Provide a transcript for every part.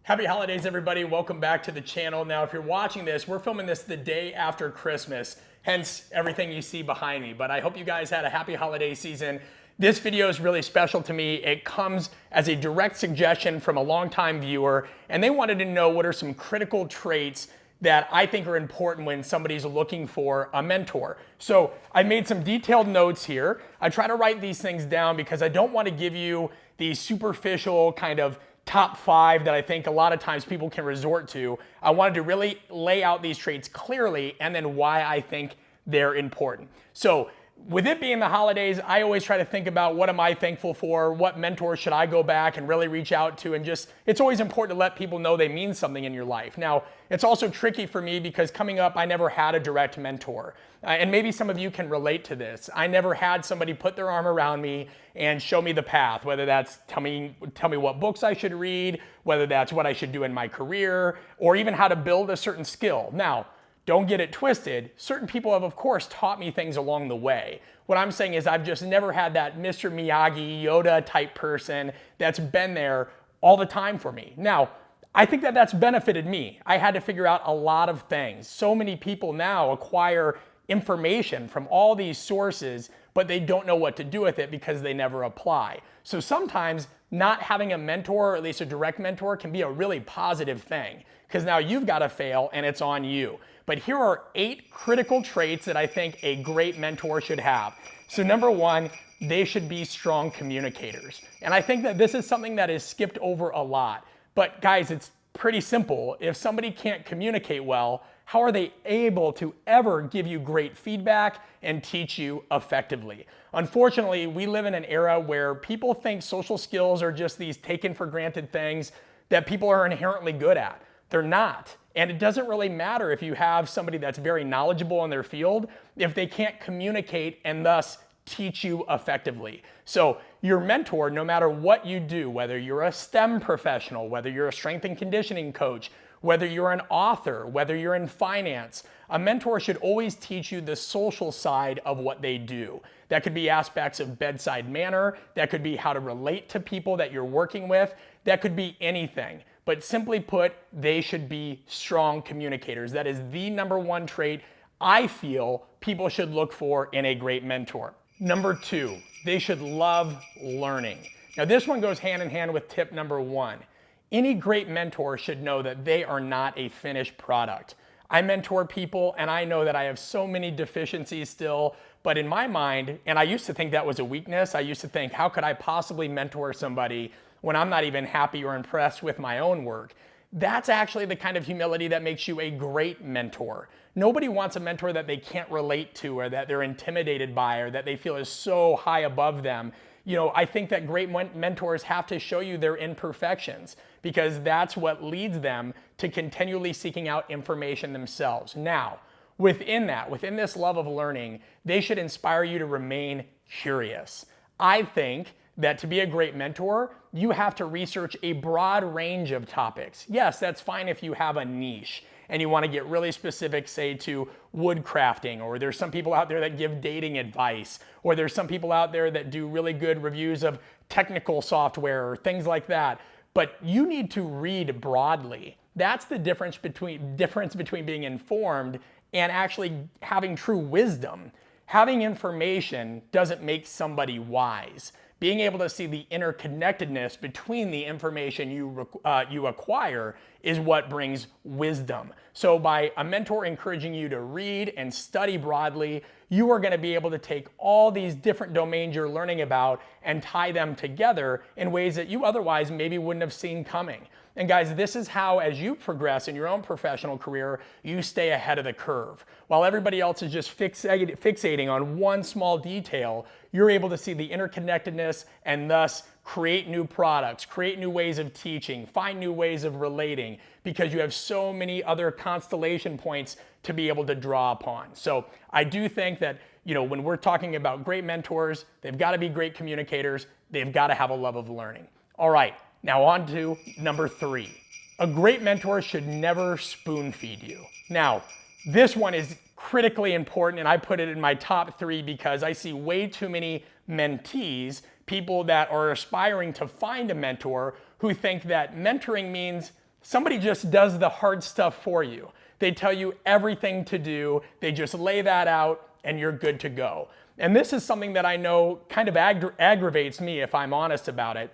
Happy holidays, everybody. Welcome back to the channel. Now, if you're watching this, we're filming this the day after Christmas, hence everything you see behind me. But I hope you guys had a happy holiday season. This video is really special to me. It comes as a direct suggestion from a longtime viewer, and they wanted to know what are some critical traits that I think are important when somebody's looking for a mentor. So I made some detailed notes here. I try to write these things down because I don't want to give you these superficial kind of top 5 that I think a lot of times people can resort to. I wanted to really lay out these traits clearly and then why I think they're important. So with it being the holidays, I always try to think about what am I thankful for, what mentors should I go back and really reach out to, and just, it's always important to let people know they mean something in your life. Now, it's also tricky for me because coming up, I never had a direct mentor. And maybe some of you can relate to this. I never had somebody put their arm around me and show me the path, whether that's tell me what books I should read, whether that's what I should do in my career, or even how to build a certain skill. Now, don't get it twisted. Certain people have, of course, taught me things along the way. What I'm saying is I've just never had that Mr. Miyagi, Yoda type person that's been there all the time for me. Now, I think that that's benefited me. I had to figure out a lot of things. So many people now acquire information from all these sources, but they don't know what to do with it because they never apply. So sometimes not having a mentor, or at least a direct mentor, can be a really positive thing because now you've got to fail and it's on you. But here are 8 critical traits that I think a great mentor should have. So number 1, they should be strong communicators. And I think that this is something that is skipped over a lot. But guys, it's pretty simple. If somebody can't communicate well, how are they able to ever give you great feedback and teach you effectively? Unfortunately, we live in an era where people think social skills are just these taken for granted things that people are inherently good at. They're not. And it doesn't really matter if you have somebody that's very knowledgeable in their field if they can't communicate and thus teach you effectively. So your mentor, no matter what you do, whether you're a STEM professional, whether you're a strength and conditioning coach, whether you're an author, whether you're in finance, a mentor should always teach you the social side of what they do. That could be aspects of bedside manner, that could be how to relate to people that you're working with, that could be anything. But simply put, they should be strong communicators. That is the number 1 trait I feel people should look for in a great mentor. Number 2, they should love learning. Now this one goes hand in hand with tip number 1. Any great mentor should know that they are not a finished product. I mentor people and I know that I have so many deficiencies still, but in my mind, and I used to think that was a weakness, I used to think, how could I possibly mentor somebody when I'm not even happy or impressed with my own work? That's actually the kind of humility that makes you a great mentor. Nobody wants a mentor that they can't relate to or that they're intimidated by or that they feel is so high above them. You know, I think that great mentors have to show you their imperfections because that's what leads them to continually seeking out information themselves. Now, within this love of learning, they should inspire you to remain curious. I think that to be a great mentor, you have to research a broad range of topics. Yes, that's fine if you have a niche and you want to get really specific, say to wood crafting, or there's some people out there that give dating advice, or there's some people out there that do really good reviews of technical software or things like that. But you need to read broadly. That's the difference between being informed and actually having true wisdom. Having information doesn't make somebody wise. Being able to see the interconnectedness between the information you acquire is what brings wisdom. So by a mentor encouraging you to read and study broadly, you are going to be able to take all these different domains you're learning about and tie them together in ways that you otherwise maybe wouldn't have seen coming. And guys, this is how, as you progress in your own professional career, you stay ahead of the curve. While everybody else is just fixating on one small detail, you're able to see the interconnectedness and thus create new products, create new ways of teaching, find new ways of relating, because you have so many other constellation points to be able to draw upon. So I do think that, you know, when we're talking about great mentors, they've got to be great communicators. They've got to have a love of learning. All right. Now on to number 3. A great mentor should never spoon feed you. Now, this one is critically important, and I put it in my top 3 because I see way too many mentees, people that are aspiring to find a mentor, who think that mentoring means somebody just does the hard stuff for you. They tell you everything to do, they just lay that out, and you're good to go. And this is something that I know kind of aggravates me if I'm honest about it.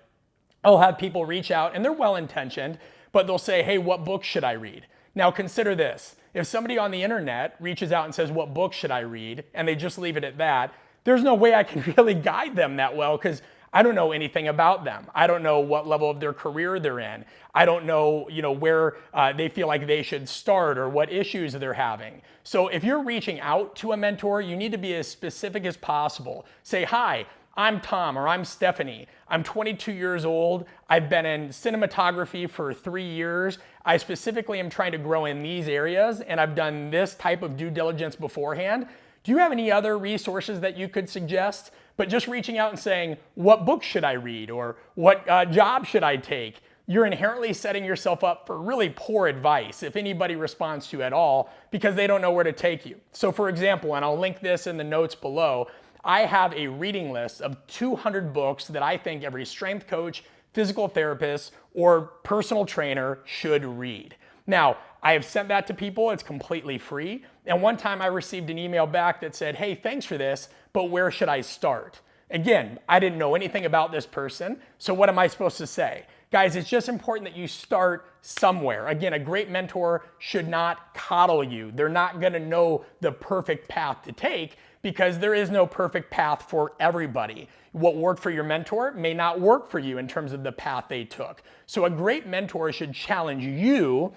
I'll have people reach out, and they're well-intentioned, but they'll say, hey, what book should I read? Now consider this. If somebody on the internet reaches out and says, what book should I read? And they just leave it at that, there's no way I can really guide them that well because I don't know anything about them. I don't know what level of their career they're in. I don't know, where they feel like they should start or what issues they're having. So if you're reaching out to a mentor, you need to be as specific as possible. Say, hi, I'm Tom or I'm Stephanie. I'm 22 years old. I've been in cinematography for 3 years. I specifically am trying to grow in these areas and I've done this type of due diligence beforehand. Do you have any other resources that you could suggest? But just reaching out and saying, what book should I read or what job should I take? You're inherently setting yourself up for really poor advice if anybody responds to you at all because they don't know where to take you. So for example, and I'll link this in the notes below, I have a reading list of 200 books that I think every strength coach, physical therapist, or personal trainer should read. Now, I have sent that to people, it's completely free. And one time I received an email back that said, hey, thanks for this, but where should I start? Again, I didn't know anything about this person, so what am I supposed to say? Guys, it's just important that you start somewhere. Again, a great mentor should not coddle you. They're not gonna know the perfect path to take because there is no perfect path for everybody. What worked for your mentor may not work for you in terms of the path they took. So a great mentor should challenge you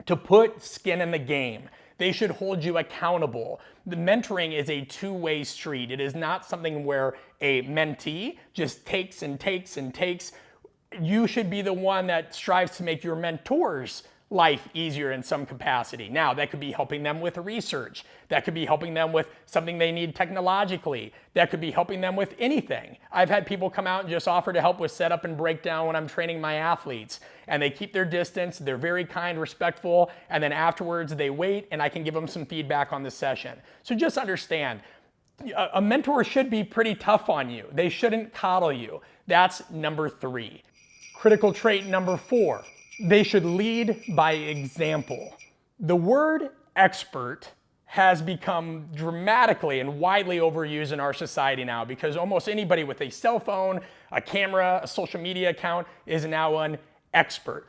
to put skin in the game. They should hold you accountable. The mentoring is a two-way street. It is not something where a mentee just takes and takes and takes. You should be the one that strives to make your mentor's life easier in some capacity. Now, that could be helping them with research. That could be helping them with something they need technologically. That could be helping them with anything. I've had people come out and just offer to help with setup and breakdown when I'm training my athletes. And they keep their distance, they're very kind, respectful, and then afterwards they wait and I can give them some feedback on the session. So just understand, a mentor should be pretty tough on you. They shouldn't coddle you. That's number 3. Critical trait number 4. They should lead by example. The word expert has become dramatically and widely overused in our society now because almost anybody with a cell phone, a camera, a social media account is now an expert.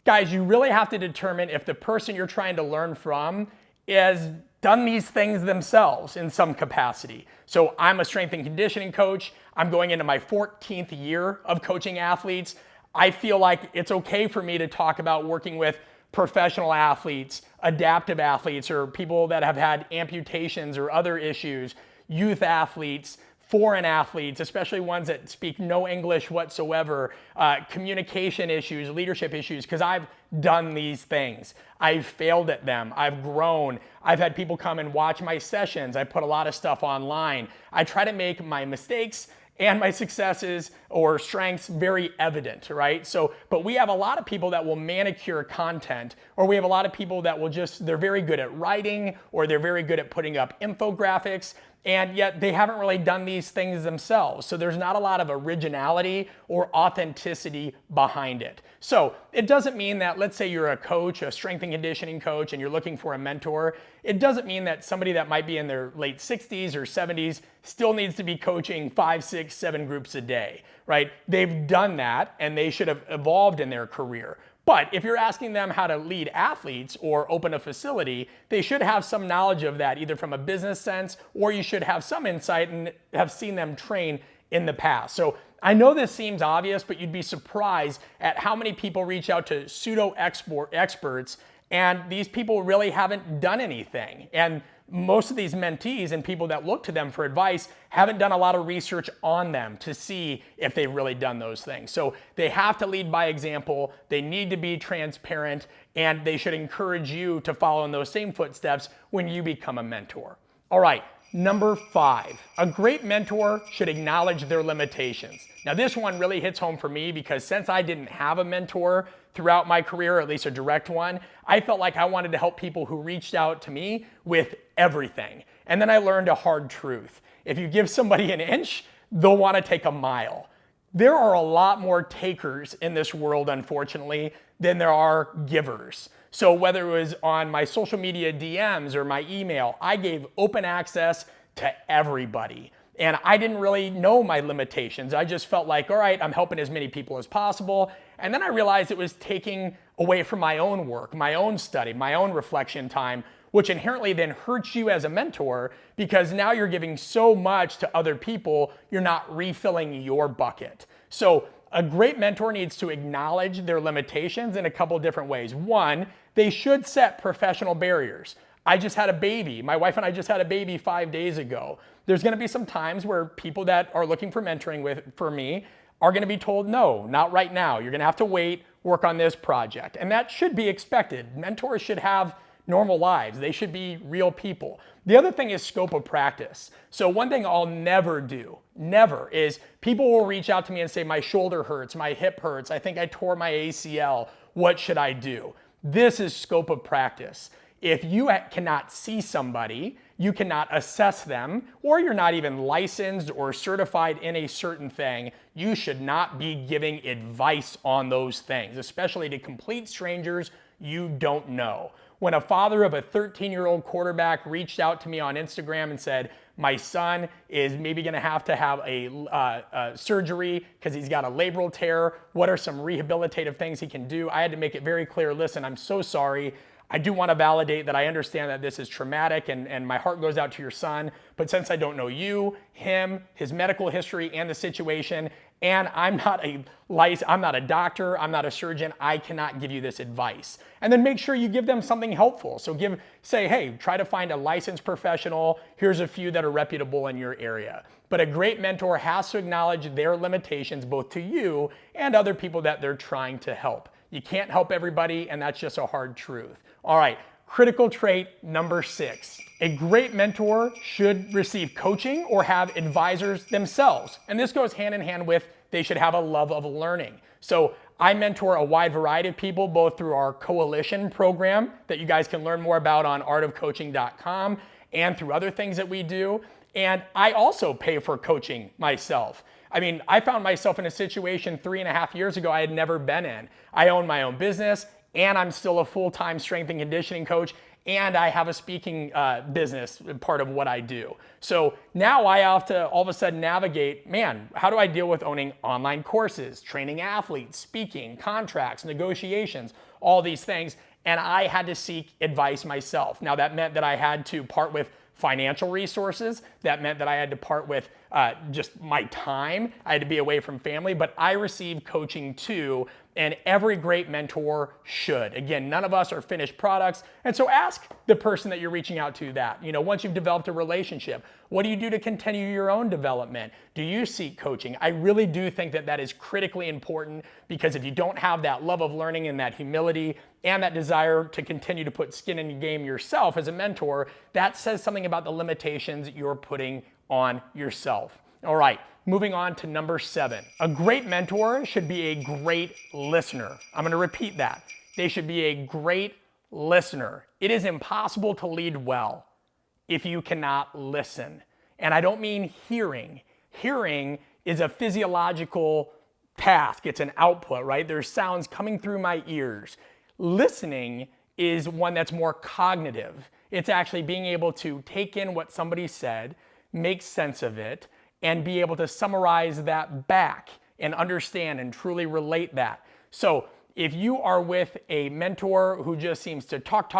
Guys, you really have to determine if the person you're trying to learn from has done these things themselves in some capacity. So I'm a strength and conditioning coach. I'm going into my 14th year of coaching athletes. I feel like it's okay for me to talk about working with professional athletes, adaptive athletes, or people that have had amputations or other issues, youth athletes, foreign athletes, especially ones that speak no English whatsoever, communication issues, leadership issues, because I've done these things. I've failed at them. I've grown. I've had people come and watch my sessions. I put a lot of stuff online. I try to make my mistakes and my successes or strengths very evident, right? So, but we have a lot of people that will manicure content, or we have a lot of people that will they're very good at writing, or they're very good at putting up infographics, and yet they haven't really done these things themselves. So there's not a lot of originality or authenticity behind it. So it doesn't mean that, let's say you're a coach, a strength and conditioning coach, and you're looking for a mentor. It doesn't mean that somebody that might be in their late 60s or 70s still needs to be coaching 5, 6, 7 groups a day, right? They've done that and they should have evolved in their career. But if you're asking them how to lead athletes or open a facility, they should have some knowledge of that, either from a business sense, or you should have some insight and have seen them train in the past. So I know this seems obvious, but you'd be surprised at how many people reach out to pseudo experts, and these people really haven't done anything. And most of these mentees and people that look to them for advice haven't done a lot of research on them to see if they've really done those things. So they have to lead by example, they need to be transparent, and they should encourage you to follow in those same footsteps when you become a mentor. All right, number 5, a great mentor should acknowledge their limitations. Now this one really hits home for me because since I didn't have a mentor throughout my career, or at least a direct one, I felt like I wanted to help people who reached out to me with everything. And then I learned a hard truth. If you give somebody an inch, they'll want to take a mile. there are a lot more takers in this world, unfortunately, than there are givers. So whether it was on my social media DMs or my email, I gave open access to everybody. And I didn't really know my limitations. I just felt like, all right, I'm helping as many people as possible. And then I realized it was taking away from my own work, my own study, my own reflection time, which inherently then hurts you as a mentor because now you're giving so much to other people, you're not refilling your bucket. So a great mentor needs to acknowledge their limitations in a couple different ways. One, they should set professional barriers. I just had a baby. My wife and I just had a baby 5 days ago. There's gonna be some times where people that are looking for mentoring for me are gonna be told, no, not right now. You're gonna have to wait, work on this project. And that should be expected. Mentors should have normal lives. They should be real people. The other thing is scope of practice. So one thing I'll never do, never, is people will reach out to me and say, my shoulder hurts, my hip hurts, I think I tore my ACL, what should I do? This is scope of practice. If you cannot see somebody, you cannot assess them, or you're not even licensed or certified in a certain thing, you should not be giving advice on those things, especially to complete strangers you don't know. When a father of a 13-year-old quarterback reached out to me on Instagram and said, my son is maybe gonna have to have a surgery because he's got a labral tear, what are some rehabilitative things he can do? I had to make it very clear, listen, I'm so sorry. I do want to validate that I understand that this is traumatic and my heart goes out to your son, but since I don't know you, him, his medical history and the situation, and I'm not a doctor, I'm not a surgeon, I cannot give you this advice. And then make sure you give them something helpful. So say, hey, try to find a licensed professional. Here's a few that are reputable in your area. But a great mentor has to acknowledge their limitations both to you and other people that they're trying to help. You can't help everybody, and that's just a hard truth. All right, critical trait number 6. A great mentor should receive coaching or have advisors themselves. And this goes hand in hand with they should have a love of learning. So I mentor a wide variety of people, both through our coalition program that you guys can learn more about on artofcoaching.com and through other things that we do. And I also pay for coaching myself. I mean, I found myself in a situation 3.5 years ago I had never been in. I own my own business, and I'm still a full-time strength and conditioning coach, and I have a speaking business, part of what I do. So now I have to all of a sudden navigate, man, how do I deal with owning online courses, training athletes, speaking, contracts, negotiations, all these things, and I had to seek advice myself. Now that meant that I had to part with financial resources. That meant that I had to part with just my time. I had to be away from family, but I received coaching too, and every great mentor should. Again, none of us are finished products, and so ask the person that you're reaching out to that. You know, once you've developed a relationship, what do you do to continue your own development? Do you seek coaching? I really do think that that is critically important, because if you don't have that love of learning and that humility and that desire to continue to put skin in the game yourself as a mentor, that says something about the limitations you're putting on yourself. All right, moving on to number 7. A great mentor should be a great listener. I'm going to repeat that. They should be a great listener. It is impossible to lead well if you cannot listen. And I don't mean hearing. Hearing is a physiological task. It's an output, right? There's sounds coming through my ears. Listening is one that's more cognitive. It's actually being able to take in what somebody said, make sense of it, and be able to summarize that back and understand and truly relate that. So if you are with a mentor who just seems to talk,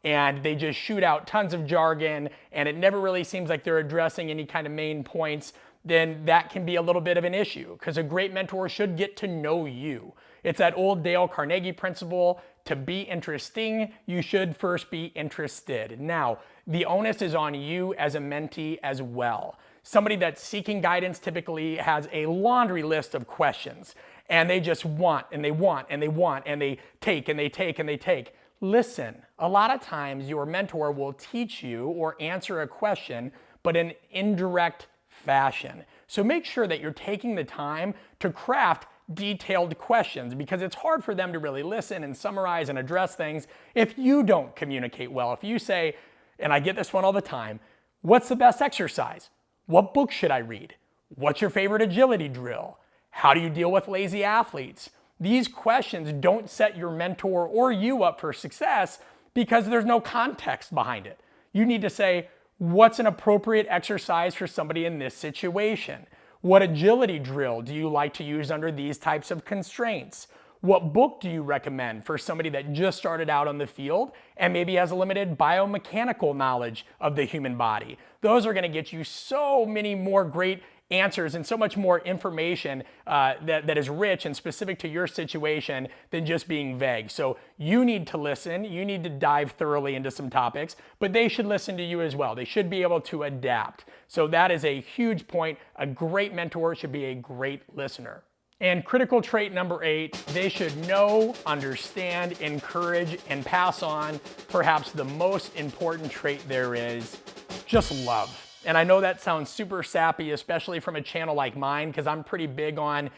and they just shoot out tons of jargon, and it never really seems like they're addressing any kind of main points, then that can be a little bit of an issue, because a great mentor should get to know you. It's that old Dale Carnegie principle: to be interesting, you should first be interested. Now, the onus is on you as a mentee as well. Somebody that's seeking guidance typically has a laundry list of questions, and they just want, and they want, and they want, and they take, and they take, and they take. Listen, a lot of times your mentor will teach you or answer a question, but in indirect fashion. So make sure that you're taking the time to craft detailed questions, because it's hard for them to really listen and summarize and address things if you don't communicate well. If you say, and I get this one all the time, what's the best exercise? What book should I read? What's your favorite agility drill? How do you deal with lazy athletes? These questions don't set your mentor or you up for success because there's no context behind it. You need to say, what's an appropriate exercise for somebody in this situation? What agility drill do you like to use under these types of constraints? What book do you recommend for somebody that just started out on the field and maybe has a limited biomechanical knowledge of the human body? Those are going to get you so many more great answers and so much more information that is rich and specific to your situation than just being vague. So you need to listen, you need to dive thoroughly into some topics, but they should listen to you as well. They should be able to adapt. So that is a huge point. A great mentor should be a great listener. And critical trait number 8, they should know, understand, encourage, and pass on perhaps the most important trait there is, just love. And I know that sounds super sappy, especially from a channel like mine, because I'm pretty big on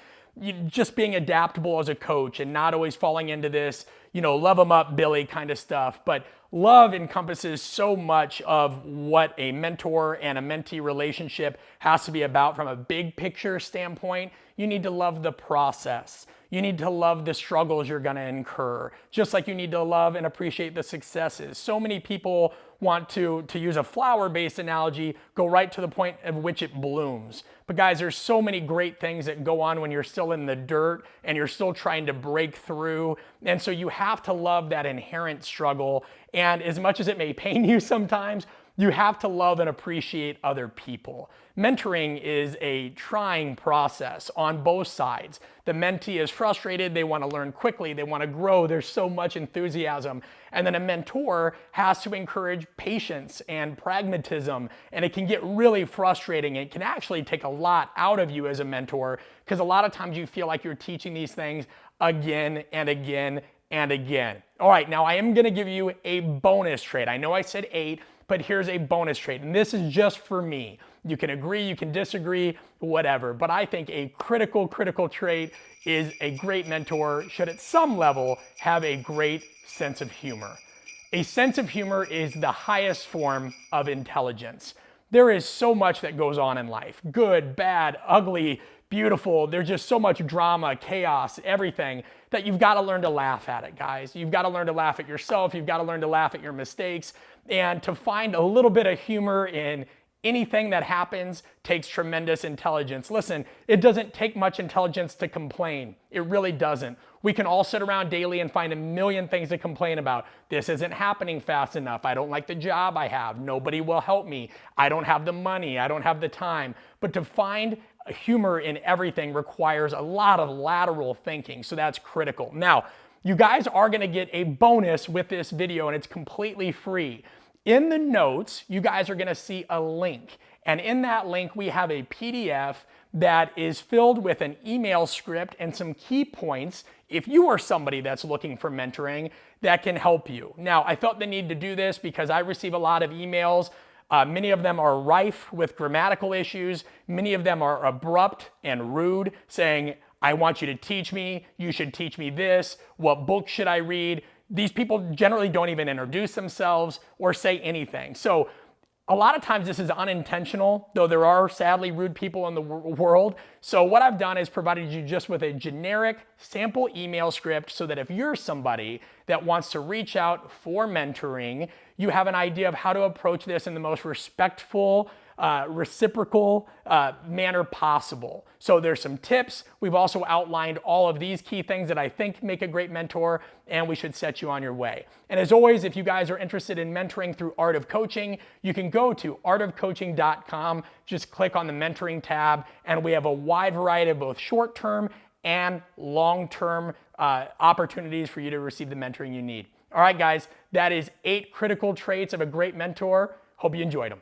just being adaptable as a coach and not always falling into this, love them up, Billy kind of stuff. But love encompasses so much of what a mentor and a mentee relationship has to be about from a big picture standpoint. You need to love the process. You need to love the struggles you're going to incur, just like you need to love and appreciate the successes. So many people want to use a flower-based analogy, go right to the point at which it blooms. But guys, there's so many great things that go on when you're still in the dirt and you're still trying to break through. And so you have to love that inherent struggle. And as much as it may pain you sometimes, you have to love and appreciate other people. Mentoring is a trying process on both sides. The mentee is frustrated, they want to learn quickly, they want to grow, there's so much enthusiasm. And then a mentor has to encourage patience and pragmatism, and it can get really frustrating. It can actually take a lot out of you as a mentor, because a lot of times you feel like you're teaching these things again and again and again. All right, now I am going to give you a bonus trait. I know I said 8, but here's a bonus trait, and this is just for me. You can agree, you can disagree, whatever, but I think a critical trait is a great mentor should at some level have a great sense of humor. A sense of humor is the highest form of intelligence. There is so much that goes on in life, good, bad, ugly, beautiful. There's just so much drama, chaos, everything, that you've got to learn to laugh at it, guys. You've got to learn to laugh at yourself. You've got to learn to laugh at your mistakes. And to find a little bit of humor in anything that happens takes tremendous intelligence. Listen, it doesn't take much intelligence to complain. It really doesn't. We can all sit around daily and find a million things to complain about. This isn't happening fast enough. I don't like the job I have. Nobody will help me. I don't have the money. I don't have the time. But to find humor in everything requires a lot of lateral thinking. So that's critical. Now, you guys are going to get a bonus with this video, and it's completely free. In the notes, you guys are going to see a link. And in that link, we have a PDF that is filled with an email script and some key points if you are somebody that's looking for mentoring that can help you. Now, I felt the need to do this because I receive a lot of emails. Many of them are rife with grammatical issues. Many of them are abrupt and rude, saying, I want you to teach me. You should teach me this. What book should I read? These people generally don't even introduce themselves or say anything. So a lot of times this is unintentional, though there are sadly rude people in the world. So what I've done is provided you just with a generic sample email script so that if you're somebody that wants to reach out for mentoring, you have an idea of how to approach this in the most respectful, reciprocal manner possible. So there's some tips. We've also outlined all of these key things that I think make a great mentor, and we should set you on your way. And as always, if you guys are interested in mentoring through Art of Coaching, you can go to artofcoaching.com, just click on the mentoring tab, and we have a wide variety of both short-term and long-term opportunities for you to receive the mentoring you need. All right, guys, that is 8 critical traits of a great mentor. Hope you enjoyed them.